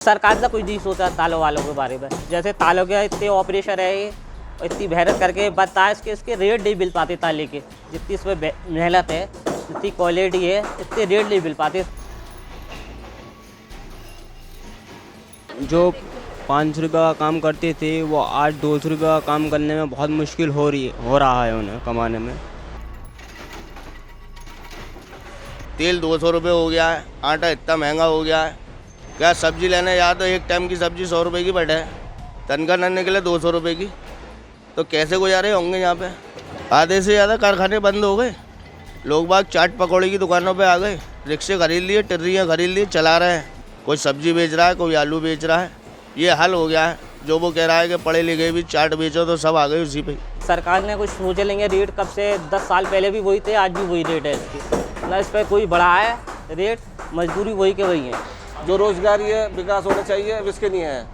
सरकार का कुछ नहीं सोचा तालों वालों के बारे में। जैसे तालों के इतने ऑपरेशन है ये, और इतनी मेहनत करके बताए इसके रेट नहीं मिल पाते ताले के। जितनी इसमें मेहनत है, जितनी क्वालिटी है, इतने रेट नहीं मिल पाते। जो 500 रुपये का काम करते थे वो आज 200 रुपये का काम करने में बहुत मुश्किल हो रहा है उन्हें कमाने में। तेल 200 रुपये हो गया है, आटा इतना महंगा हो गया है। क्या सब्जी लेने या तो एक टाइम की सब्जी 100 रुपये की बैठे है, तनख्वाह न निकले 200 रुपये की, तो कैसे गुजारे होंगे यहाँ पे। आधे से ज़्यादा कारखाने बंद हो गए, लोग बाग चाट पकौड़े की दुकानों पे आ गए, रिक्शे खरीद लिए, टिर्रियाँ खरीद लिए, चला रहे हैं। कोई सब्जी बेच रहा है, कोई आलू बेच रहा है। ये हाल हो गया है। जो वो कह रहा है कि पढ़े लिखे भी चाट बेचो, तो सब आ गए उसी पे। सरकार ने कुछ सोचे लेंगे। रेट कब से 10 साल पहले भी वही थे, आज भी वही रेट है इसकी। ना इस पर कोई बढ़ा है रेट, मजबूरी वही के वही है। जो रोजगार ये विकास होना चाहिए अब इसके नहीं है।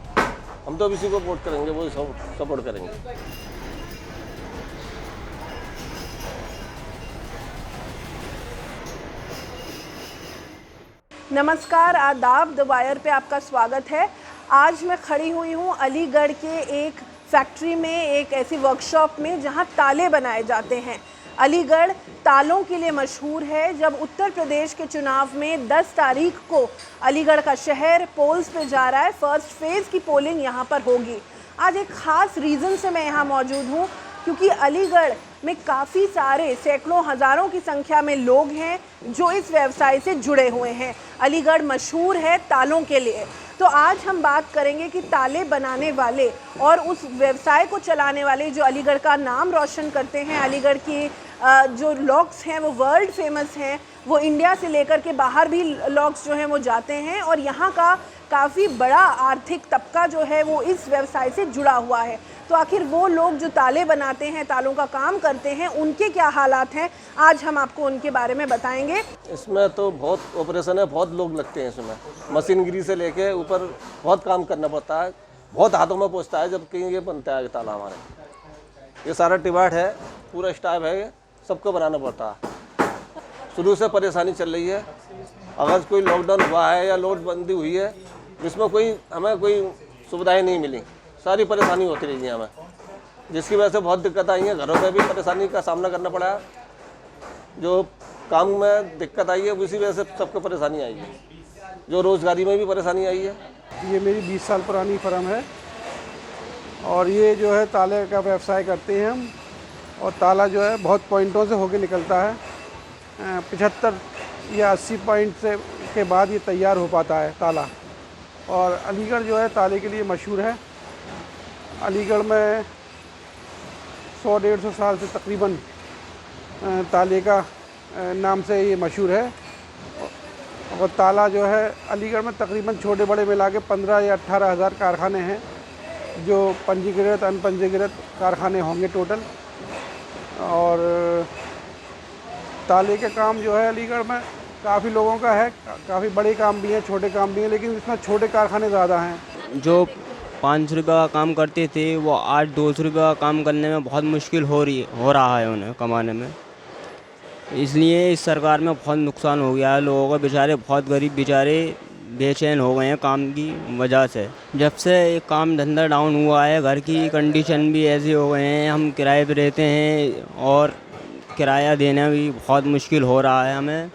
हम तो इसी को वोट करेंगे, वही सपोर्ट करेंगे। नमस्कार, आदाब। द वायर पे आपका स्वागत है। आज मैं खड़ी हुई हूँ अलीगढ़ के एक फैक्ट्री में, एक ऐसी वर्कशॉप में जहाँ ताले बनाए जाते हैं। अलीगढ़ तालों के लिए मशहूर है। जब उत्तर प्रदेश के चुनाव में 10 तारीख को अलीगढ़ का शहर पोल्स पे जा रहा है, फर्स्ट फेज़ की पोलिंग यहाँ पर होगी। आज एक ख़ास रीज़न से मैं यहाँ मौजूद हूँ, क्योंकि अलीगढ़ में काफ़ी सारे सैकड़ों हज़ारों की संख्या में लोग हैं जो इस व्यवसाय से जुड़े हुए हैं। अलीगढ़ मशहूर है तालों के लिए। तो आज हम बात करेंगे कि ताले बनाने वाले और उस व्यवसाय को चलाने वाले जो अलीगढ़ का नाम रोशन करते हैं। अलीगढ़ की जो लॉक्स हैं वो वर्ल्ड फेमस हैं, वो इंडिया से लेकर के बाहर भी लॉक्स जो हैं वो जाते हैं, और यहाँ का काफ़ी बड़ा आर्थिक तबका जो है वो इस व्यवसाय से जुड़ा हुआ है। तो आखिर वो लोग जो ताले बनाते हैं, तालों का काम करते हैं, उनके क्या हालात हैं, आज हम आपको उनके बारे में बताएंगे। इसमें तो बहुत ऑपरेशन है, बहुत लोग लगते हैं इसमें। मशीनगिरी से लेके ऊपर बहुत काम करना पड़ता है, बहुत हाथों में पहुँचता है जब कहीं ये बनता है ताला। हमारे ये सारा टिबाट है, पूरा स्टाफ है, सबको बनाना पड़ता है। शुरू से परेशानी चल रही है। अगर कोई लॉकडाउन हुआ है या नोटबंदी हुई है, जिसमें हमें कोई सुविधाएं नहीं मिली, सारी परेशानी होती रही है हमें, जिसकी वजह से बहुत दिक्कत आई है। घरों में भी परेशानी का सामना करना पड़ा है। जो काम में दिक्कत आई है उसी वजह से सबको परेशानी आई है। जो रोज़गारी में भी परेशानी आई है। ये मेरी 20 साल पुरानी फर्म है और ये जो है ताले का व्यवसाय करते हैं हम। और ताला जो है बहुत पॉइंटों से होके निकलता है। 75 या 80 पॉइंट से के बाद ये तैयार हो पाता है ताला। और अलीगढ़ जो है ताले के लिए मशहूर है। अलीगढ़ में 100-150 साल से तकरीबन ताले का नाम से ये मशहूर है। और ताला जो है अलीगढ़ में तकरीबन छोटे बड़े मिला के 15 या 18 हज़ार कारखाने हैं, जो पंजीकृत अनपंजीकृत कारखाने होंगे टोटल। और ताले के काम जो है अलीगढ़ में काफ़ी लोगों का है, काफ़ी बड़े काम भी हैं, छोटे काम भी हैं, लेकिन इसमें छोटे कारखाने ज़्यादा हैं। जो 500 रुपये का काम करते थे वो आज 200 रुपये का काम करने में बहुत मुश्किल हो रहा है उन्हें कमाने में। इसलिए इस सरकार में बहुत नुकसान हो गया है लोगों का। बेचारे बहुत गरीब बेचारे बेचैन हो गए हैं काम की वजह से। जब से ये काम धंधा डाउन हुआ है, घर की कंडीशन भी ऐसे हो गए हैं, हम किराए पे रहते हैं और किराया देना भी बहुत मुश्किल हो रहा है हमें।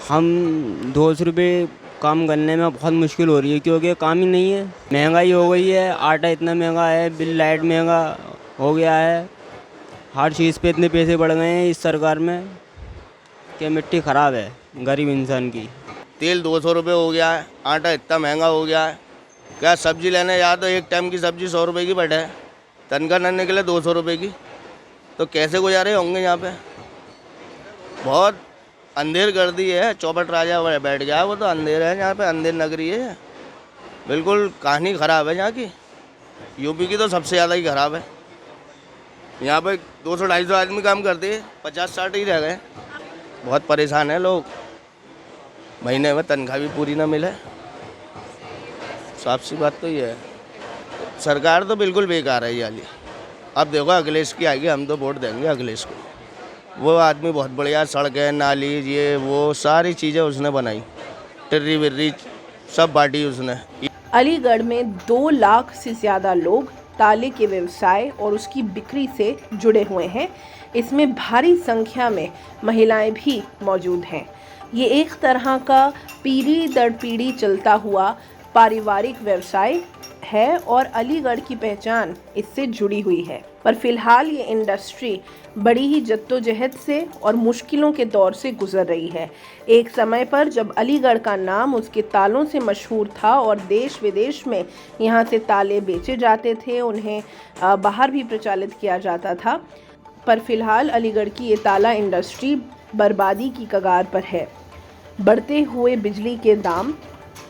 हम 200 रुपये काम करने में बहुत मुश्किल हो रही है, क्योंकि काम ही नहीं है। महंगाई हो गई है, आटा इतना महंगा है, बिल लाइट महंगा हो गया है, हर चीज़ पे इतने पैसे बढ़ गए हैं इस सरकार में कि मिट्टी ख़राब है गरीब इंसान की। तेल 200 रुपये हो गया है, आटा इतना महंगा हो गया है। क्या सब्जी लेने या तो एक टाइम की सब्जी 100 रुपये की बैठे है, तनख्वाह न निकले 200 रुपये की, तो कैसे गुजारे होंगे यहाँ पे। बहुत अंधेर कर दी है। चौपट राजा बैठ गया, वो तो अंधेर है यहाँ पे, अंधेर नगरी है। बिल्कुल कहानी ख़राब है यहाँ की। यूपी की तो सबसे ज़्यादा ही ख़राब है। यहाँ पे 200-250 आदमी काम करते हैं, 50-60 ही रह गए। बहुत परेशान है लोग, महीने में तनख्वाह भी पूरी ना मिले। साफ सी बात तो ये है। सरकार तो बिल्कुल बेकार है ये वाली। अब देखो अखिलेश की आएगी, हम तो वोट देंगे अखिलेश को। वो आदमी बहुत बढ़िया, सड़कें नाली ये वो सारी चीज़ें उसने बनाई, टिर्री विर्री सब बांटी उसने। अलीगढ़ में 2 लाख से ज़्यादा लोग ताले के व्यवसाय और उसकी बिक्री से जुड़े हुए हैं। इसमें भारी संख्या में महिलाएं भी मौजूद हैं। ये एक तरह का पीढ़ी दर पीढ़ी चलता हुआ पारिवारिक व्यवसाय है और अलीगढ़ की पहचान इससे जुड़ी हुई है। पर फिलहाल ये इंडस्ट्री बड़ी ही जद्दोजहद से और मुश्किलों के दौर से गुजर रही है। एक समय पर जब अलीगढ़ का नाम उसके तालों से मशहूर था और देश विदेश में यहाँ से ताले बेचे जाते थे, उन्हें बाहर भी प्रचलित किया जाता था। पर फिलहाल अलीगढ़ की ये ताला इंडस्ट्री बर्बादी की कगार पर है। बढ़ते हुए बिजली के दाम,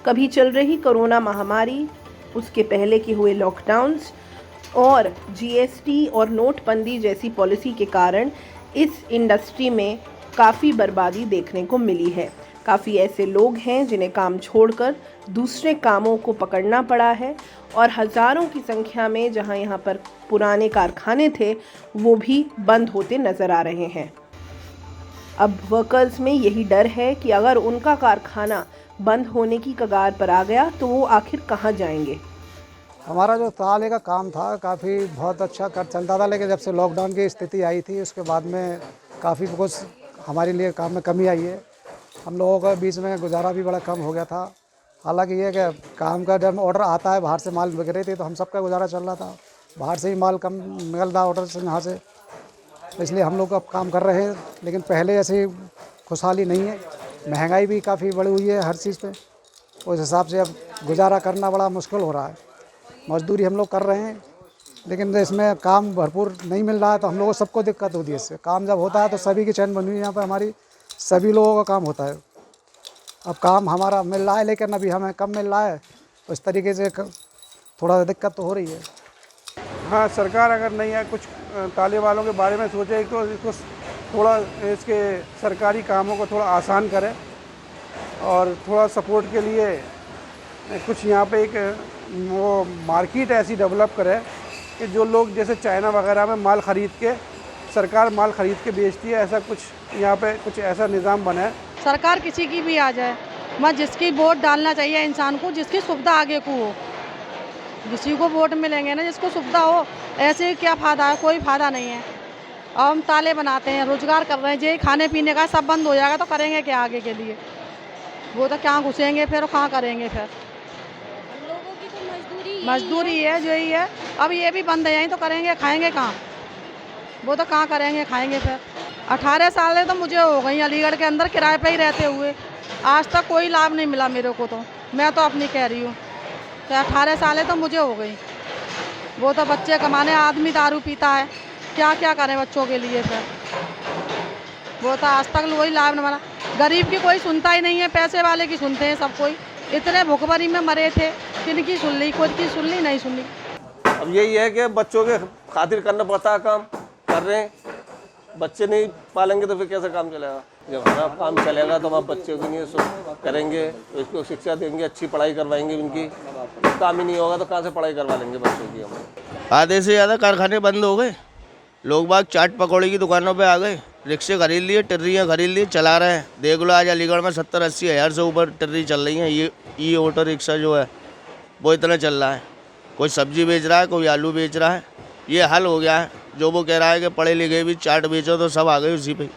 कभी चल रही कोरोना महामारी, उसके पहले के हुए लॉकडाउन्स और जीएसटी और नोटबंदी जैसी पॉलिसी के कारण इस इंडस्ट्री में काफ़ी बर्बादी देखने को मिली है। काफ़ी ऐसे लोग हैं जिन्हें काम छोड़कर दूसरे कामों को पकड़ना पड़ा है और हज़ारों की संख्या में जहां यहां पर पुराने कारखाने थे वो भी बंद होते नज़र आ रहे हैं। अब वर्कर्स में यही डर है कि अगर उनका कारखाना बंद होने की कगार पर आ गया तो वो आखिर कहां जाएंगे। हमारा जो ताले का काम था काफ़ी बहुत अच्छा कर चलता था, लेकिन जब से लॉकडाउन की स्थिति आई थी उसके बाद में काफ़ी कुछ हमारे लिए काम में कमी आई है। हम लोगों का बीच में गुजारा भी बड़ा कम हो गया था। हालांकि ये कि काम का जब ऑर्डर आता है, बाहर से माल बिक रही थी तो हम सबका गुजारा चल रहा था। बाहर से ही माल कम निकल रहा ऑर्डर से यहाँ से, इसलिए हम लोग अब काम कर रहे हैं। लेकिन पहले ऐसी खुशहाली नहीं है, महंगाई भी काफ़ी बढ़ी हुई है हर चीज़ पे। उस हिसाब से अब गुजारा करना बड़ा मुश्किल हो रहा है। मजदूरी हम लोग कर रहे हैं लेकिन इसमें काम भरपूर नहीं मिल रहा है, तो हम लोगों को सबको दिक्कत होती है इससे। काम जब होता है तो सभी की चैन बनी हुई है यहाँ पे, हमारी सभी लोगों का काम होता है। अब काम हमारा मिल रहा है लेकिन अभी हमें कम मिल रहा है, तो इस तरीके से थोड़ा दिक्कत तो हो रही है। हाँ, सरकार अगर नहीं है कुछ ताले वालों के बारे में सोचे तो इसको थोड़ा इसके सरकारी कामों को थोड़ा आसान करे और थोड़ा सपोर्ट के लिए कुछ यहाँ पे एक वो मार्केट ऐसी डेवलप करे कि जो लोग जैसे चाइना वगैरह में माल ख़रीद के, सरकार माल ख़रीद के बेचती है, ऐसा कुछ यहाँ पे कुछ ऐसा निज़ाम बने। सरकार किसी की भी आ जाए, मत जिसकी वोट डालना चाहिए इंसान को जिसकी सुविधा आगे को हो। किसी को वोट मिलेंगे ना जिसको सुविधा हो, ऐसे क्या फ़ायदा है, कोई फ़ायदा नहीं है। अब हम ताले बनाते हैं, रोज़गार कर रहे हैं, ये खाने पीने का सब बंद हो जाएगा तो करेंगे क्या आगे के लिए। वो तो क्या घुसेंगे फिर, कहाँ करेंगे फिर। लोगों की तो मजदूरी है जो ही है। अब ये भी बंद है यहीं तो करेंगे, खाएंगे कहाँ, वो तो कहाँ करेंगे खाएंगे फिर। 18 साल तो मुझे हो गई अलीगढ़ के अंदर किराए पे ही रहते हुए, आज तक कोई लाभ नहीं मिला मेरे को। तो मैं तो अपनी कह रही हूँ तो 18 साल तो मुझे हो गई। वो तो बच्चे कमाने, आदमी दारू पीता है, क्या क्या करें बच्चों के लिए फिर। वो तो आज तक वही लाभ नहीं मिला। गरीब की कोई सुनता ही नहीं है, पैसे वाले की सुनते हैं सब कोई। इतने भुखमरी में मरे थे, किनकी सुन ली, खुद की सुन ली, नहीं सुन ली। अब यही है कि बच्चों के खातिर करना पड़ता है, काम कर रहे हैं। बच्चे नहीं पालेंगे तो फिर कैसे काम चलेगा। जब हमारा काम चलेगा तो हम बच्चों के लिए करेंगे, तो इसको शिक्षा देंगे, अच्छी पढ़ाई करवाएंगे उनकी। काम ही नहीं होगा तो कहाँ से पढ़ाई करवा लेंगे बच्चों की हम। आधे से ज़्यादा कारखाने बंद हो गए, लोग बाग चाट पकौड़े की दुकानों पे आ गए, रिक्शे खरीद लिए, टिर्रियाँ खरीद लिए, चला रहे हैं। देख लो आज अलीगढ़ में 70-80 हज़ार से ऊपर टिर्री चल रही हैं। ये ऑटो रिक्शा जो है वो इतना चल रहा है। कोई सब्जी बेच रहा है, कोई आलू बेच रहा है। ये हल हो गया है। जो वो कह रहा है कि पढ़े लिखे भी चाट बेचो, तो सब आ गए उसी पे।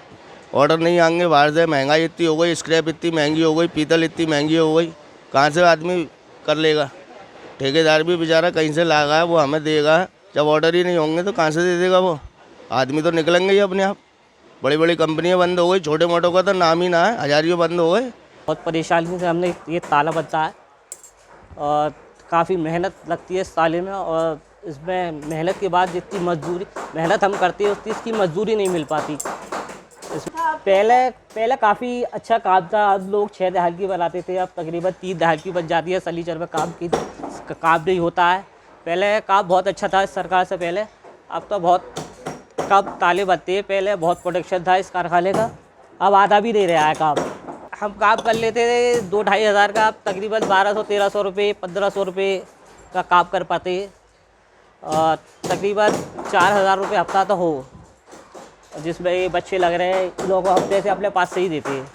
ऑर्डर नहीं आएंगे बाहर से, महंगाई इतनी हो गई, स्क्रैप इतनी महंगी हो गई, पीतल इतनी महंगी हो गई, कहाँ से आदमी कर लेगा। ठेकेदार भी बेचारा कहीं से लागा है, वो हमें देगा। जब ऑर्डर ही नहीं होंगे तो कहाँ से दे देगा वो। आदमी तो निकलेंगे ही अपने आप। बड़ी बड़ी कंपनियां बंद हो गई, छोटे मोटों का तो नाम ही ना है, हजारियों बंद हो गए। बहुत परेशानी से हमने ये ताला बनता है और काफ़ी मेहनत लगती है इस ताले में। और इसमें मेहनत के बाद जितनी मेहनत हम करते हैं उतनी इसकी मजदूरी नहीं मिल पाती। पहले काफ़ी अच्छा काम था। अब लोग 6 दहाड़ की बनाते थे, अब तकरीबन 3 दहाड़ की बन जाती है। सलीचर में काम नहीं होता है। पहले काम बहुत अच्छा था इस सरकार से पहले, अब तो बहुत कम ताले बनते हैं। पहले बहुत प्रोडक्शन था इस कारखाने का, अब आधा भी नहीं रहा है काम। हम काम कर लेते थे 2-2.5 हज़ार का, अब तकरीबन 1200-1300 रुपये, 1500 रुपये का काम कर पाते हैं। और तकरीबन 4000 रुपये हफ्ता तो हो, जिसमें ये बच्चे लग रहे हैं, इन लोगों को हम पैसे अपने पास से ही देते हैं।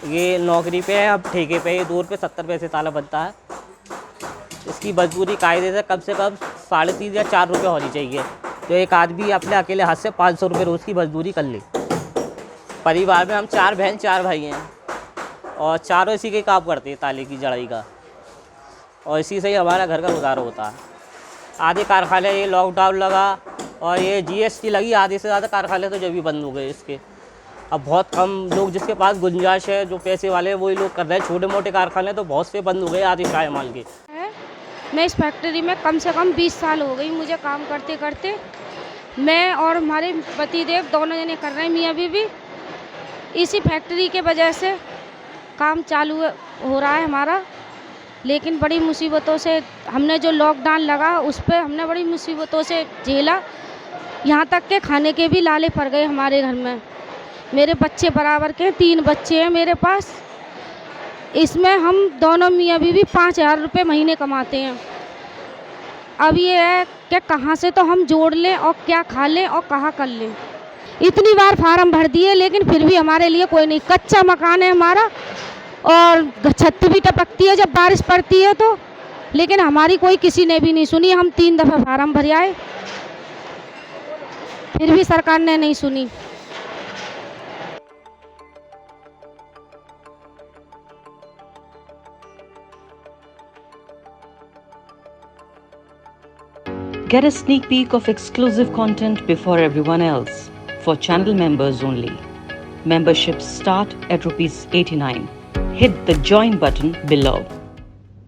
ये नौकरी पे है, अब ठेके पे, ये 2 रुपये 70 पैसे ताला बनता है। इसकी मजदूरी कायदे से कम 3.5 या 4 रुपये होनी चाहिए, तो एक आदमी अपने अकेले हाथ से 500 रुपये रोज़ की मजदूरी कर ले। परिवार में हम 4 बहन 4 भाई हैं और चारों इसी के काम करते हैं, ताले की जड़ाई का, और इसी से ही हमारा घर का गुजारा होता है। आधे कारखाने ये लॉकडाउन लगा और ये GST लगी, आधे से ज़्यादा कारखाने तो जब भी बंद हो गए इसके। अब बहुत कम लोग जिसके पास गुंजाइश है, जो पैसे वाले हैं, वही लोग कर रहे हैं। छोटे मोटे कारखाने तो बहुत से बंद हो गए, आधे शाय माल के। मैं इस फैक्ट्री में कम से कम 20 साल हो गई मुझे काम करते करते। मैं और हमारे पतिदेव दोनों जने कर रहे हैं, मियाँ बीवी। इसी फैक्ट्री के वजह से काम चालू हो रहा है हमारा, लेकिन बड़ी मुसीबतों से हमने जो लॉकडाउन लगा उस पर हमने बड़ी मुसीबतों से झेला। यहाँ तक के खाने के भी लाले पड़ गए हमारे घर में। मेरे बच्चे बराबर के 3 बच्चे हैं मेरे पास। इसमें हम दोनों मियाँ बीवी 5,000 रुपये महीने कमाते हैं। अब ये है कि कहाँ से तो हम जोड़ लें और क्या खा लें और कहाँ कर लें। इतनी बार फार्म भर दिए लेकिन फिर भी हमारे लिए कोई नहीं। कच्चा मकान है हमारा और छत भी टपकती है जब बारिश पड़ती है तो, लेकिन हमारी कोई किसी ने भी नहीं सुनी। हम 3 दफ़ा फार्म भर आए, फिर भी सरकार ने नहीं सुनी। Get a sneak peek of exclusive content before everyone else for channel members only. Memberships start at ₹89. Hit the join button below.